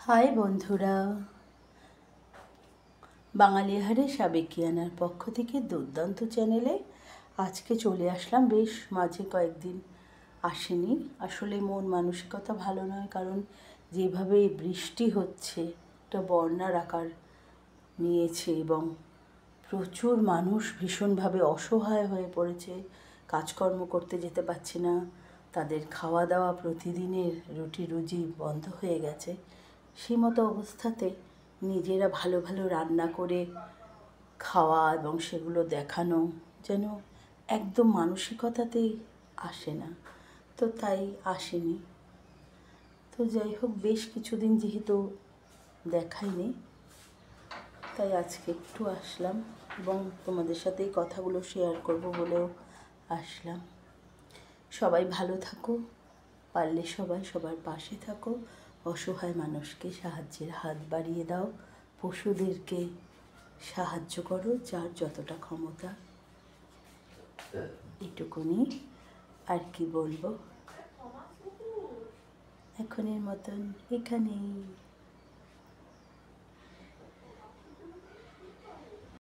High বন্ধুরা, বাঙালিহারে সাবেকিয়ানার পক্ষ থেকে দুর্দান্ত চ্যানেলে আজকে চলে আসলাম। বেশ মাঝে কয়েকদিন আসেনি, আসলে মন মানসিকতা ভালো নয়, কারণ যেভাবে বৃষ্টি হচ্ছে একটা বন্যার আকার নিয়েছে এবং প্রচুর মানুষ ভীষণভাবে অসহায় হয়ে পড়েছে। কাজকর্ম করতে যেতে পারছে না, তাদের খাওয়া দাওয়া প্রতিদিনের রুটি রুজি বন্ধ হয়ে গেছে। সেই মতো অবস্থাতে নিজেরা ভালো ভালো রান্না করে খাওয়া এবং সেগুলো দেখানো যেন একদম মানসিকতাতেই আসে না, তো তাই আসেনি। তো যাই হোক, বেশ কিছুদিন যেহেতু দেখাইনি, তাই আজকে একটু আসলাম এবং তোমাদের সাথে এই কথাগুলো শেয়ার করব বলেও আসলাম। সবাই ভালো থাকো, পারলে সবাই সবার পাশে থাকো, অসহায় মানুষকে সাহায্যের হাত বাড়িয়ে দাও, পশুদেরকে সাহায্য করো যার যতটা ক্ষমতা। এটুকুনি, আর কি বলবো, এখনের মতন এখানেই।